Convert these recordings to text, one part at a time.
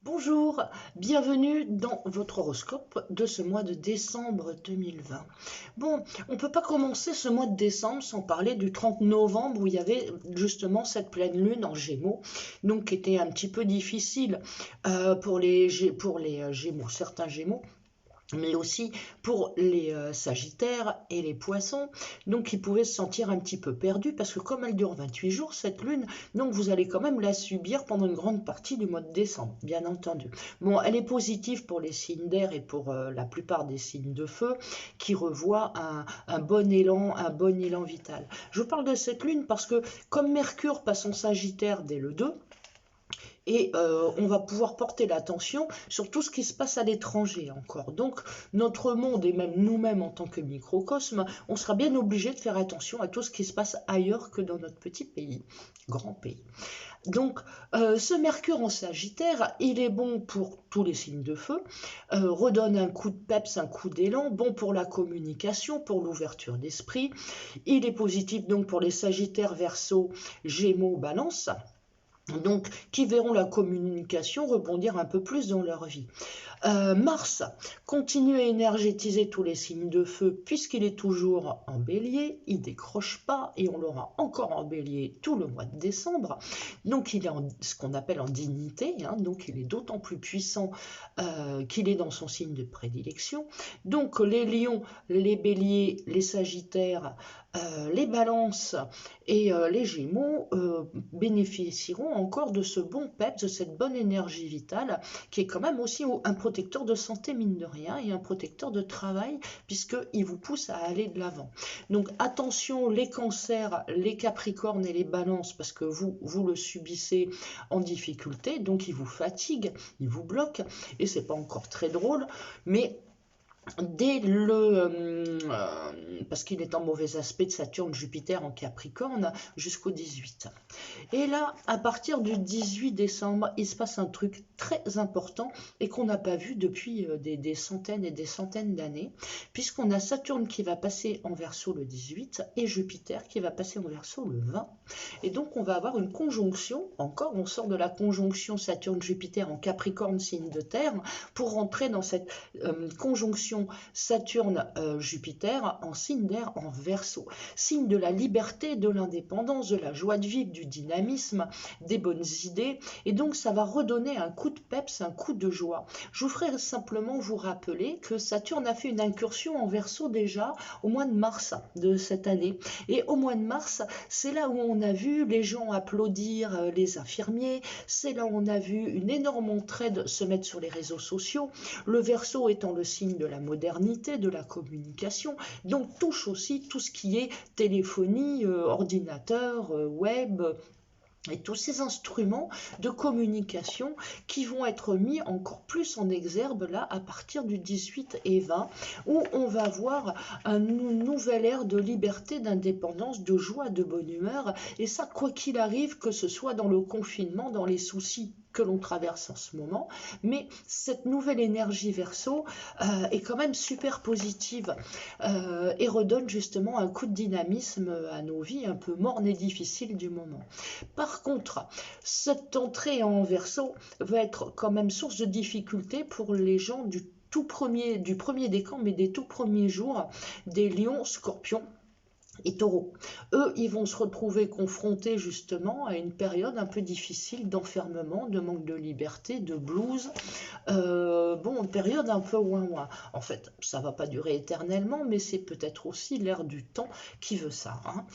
Bonjour, bienvenue dans votre horoscope de ce mois de décembre 2020. Bon, on ne peut pas commencer ce mois de décembre sans parler du 30 novembre où il y avait justement cette pleine lune en Gémeaux, donc qui était un petit peu difficile pour les Gémeaux, certains Gémeaux, mais aussi pour les Sagittaires et les Poissons, donc ils pouvaient se sentir un petit peu perdus parce que comme elle dure 28 jours, cette lune, donc vous allez quand même la subir pendant une grande partie du mois de décembre, bien entendu. Bon, elle est positive pour les signes d'air et pour la plupart des signes de feu qui revoient un bon élan vital. Je vous parle de cette lune parce que comme Mercure passe en Sagittaire dès le 2, et on va pouvoir porter l'attention sur tout ce qui se passe à l'étranger encore. Donc notre monde et même nous-mêmes en tant que microcosme, on sera bien obligé de faire attention à tout ce qui se passe ailleurs que dans notre petit pays, grand pays. Donc ce Mercure en Sagittaire, il est bon pour tous les signes de feu, redonne un coup de peps, un coup d'élan, bon pour la communication, pour l'ouverture d'esprit. Il est positif donc pour les Sagittaires, Verseau, Gémeaux, Balance, donc qui verront la communication rebondir un peu plus dans leur vie. Mars continue à énergétiser tous les signes de feu puisqu'il est toujours en bélier, il décroche pas et on l'aura encore en bélier tout le mois de décembre. Donc il est en ce qu'on appelle en dignité, hein, donc il est d'autant plus puissant qu'il est dans son signe de prédilection. Donc les lions, les béliers, les sagittaires, les balances et les gémeaux bénéficieront encore de ce bon peps, de cette bonne énergie vitale qui est quand même aussi un protecteur de santé mine de rien et un protecteur de travail puisqu'il vous pousse à aller de l'avant. Donc attention les cancers, les capricornes et les balances parce que vous le subissez en difficulté, donc il vous fatigue, il vous bloque et c'est pas encore très drôle, mais parce qu'il est en mauvais aspect de Saturne, Jupiter en Capricorne jusqu'au 18. Et là, à partir du 18 décembre, il se passe un truc très important et qu'on n'a pas vu depuis des centaines et des centaines d'années, puisqu'on a Saturne qui va passer en Verseau le 18 et Jupiter qui va passer en Verseau le 20. Et donc, on va avoir une conjonction, encore, on sort de la conjonction Saturne-Jupiter en Capricorne, signe de terre, pour rentrer dans cette conjonction Saturne-Jupiter en signe d'air en Verseau. Signe de la liberté, de l'indépendance, de la joie de vivre, du dynamisme, des bonnes idées. Et donc, ça va redonner un coup de peps, un coup de joie. Je vous ferai simplement vous rappeler que Saturne a fait une incursion en Verseau déjà au mois de mars de cette année. Et au mois de mars, c'est là où on a vu les gens applaudir les infirmiers, c'est là où on a vu une énorme entraide se mettre sur les réseaux sociaux, le Verseau étant le signe de la modernité, de la communication, donc touche aussi tout ce qui est téléphonie, ordinateur, web, et tous ces instruments de communication qui vont être mis encore plus en exergue là à partir du 18 et 20 où on va voir un nouvel ère de liberté, d'indépendance, de joie, de bonne humeur et ça quoi qu'il arrive, que ce soit dans le confinement, dans les soucis que l'on traverse en ce moment, mais cette nouvelle énergie Verseau est quand même super positive et redonne justement un coup de dynamisme à nos vies un peu mornes et difficiles du moment. Par contre, cette entrée en Verseau va être quand même source de difficulté pour les gens du premier décan, mais des tout premiers jours, des lions, scorpions et taureaux. Eux, ils vont se retrouver confrontés justement à une période un peu difficile d'enfermement, de manque de liberté, de blues. Bon, une période un peu ouin-ouin. En fait, ça va pas durer éternellement, mais c'est peut-être aussi l'air du temps qui veut ça, hein.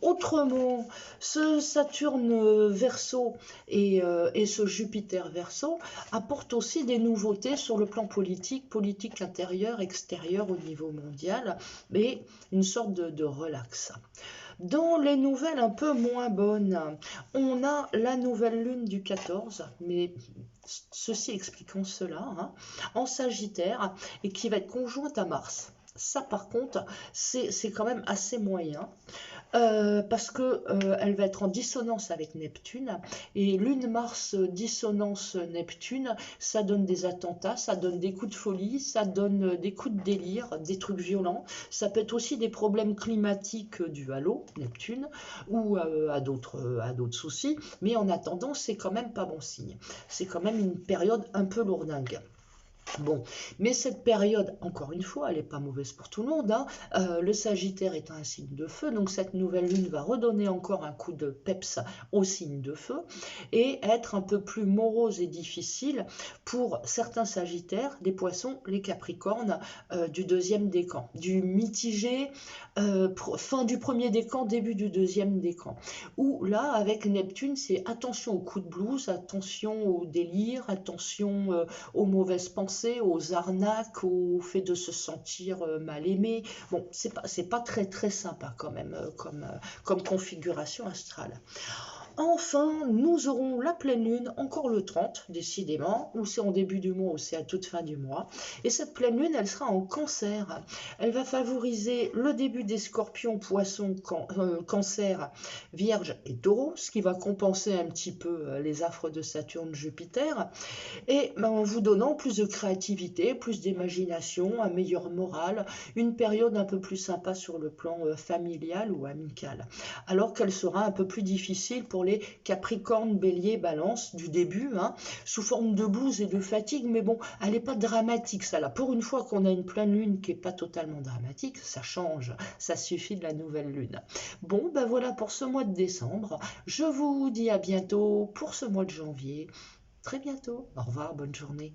Autrement, ce Saturne Verseau et ce Jupiter Verseau apportent aussi des nouveautés sur le plan politique, politique intérieure, extérieure au niveau mondial, mais une sorte de relax. Dans les nouvelles un peu moins bonnes, on a la nouvelle lune du 14, mais ceci expliquant cela, hein, en Sagittaire, et qui va être conjointe à Mars. Ça, par contre, c'est quand même assez moyen. Parce que elle va être en dissonance avec Neptune, et Lune Mars dissonance Neptune, ça donne des attentats, ça donne des coups de folie, ça donne des coups de délire, des trucs violents. Ça peut être aussi des problèmes climatiques dus à l'eau, Neptune, ou à d'autres soucis, mais en attendant, c'est quand même pas bon signe. C'est quand même une période un peu lourdingue. Bon, mais cette période, encore une fois, elle n'est pas mauvaise pour tout le monde, hein. Le Sagittaire est un signe de feu, donc cette nouvelle lune va redonner encore un coup de peps au signe de feu et être un peu plus morose et difficile pour certains Sagittaires, les Poissons, les Capricornes du deuxième décan, du mitigé, fin du premier décan, début du deuxième décan. Où là, avec Neptune, c'est attention aux coups de blues, attention au délire, attention aux mauvaises pensées, aux arnaques, au fait de se sentir mal aimé. Bon, c'est pas très très sympa quand même comme configuration astrale. Enfin, nous aurons la pleine lune, encore le 30, décidément, ou c'est en début du mois ou c'est à toute fin du mois. Et cette pleine lune, elle sera en cancer. Elle va favoriser le début des scorpions, poissons, cancer, vierge et taureau, ce qui va compenser un petit peu les affres de Saturne, Jupiter, et en vous donnant plus de créativité, plus d'imagination, un meilleur moral, une période un peu plus sympa sur le plan familial ou amical. Alors qu'elle sera un peu plus difficile pour les Capricornes, Bélier, Balance du début, hein, sous forme de blues et de fatigue, mais bon, elle n'est pas dramatique, ça là. Pour une fois qu'on a une pleine lune qui n'est pas totalement dramatique, ça change, ça suffit de la nouvelle lune. Bon, ben voilà pour ce mois de décembre. Je vous dis à bientôt pour ce mois de janvier. Très bientôt. Au revoir, bonne journée.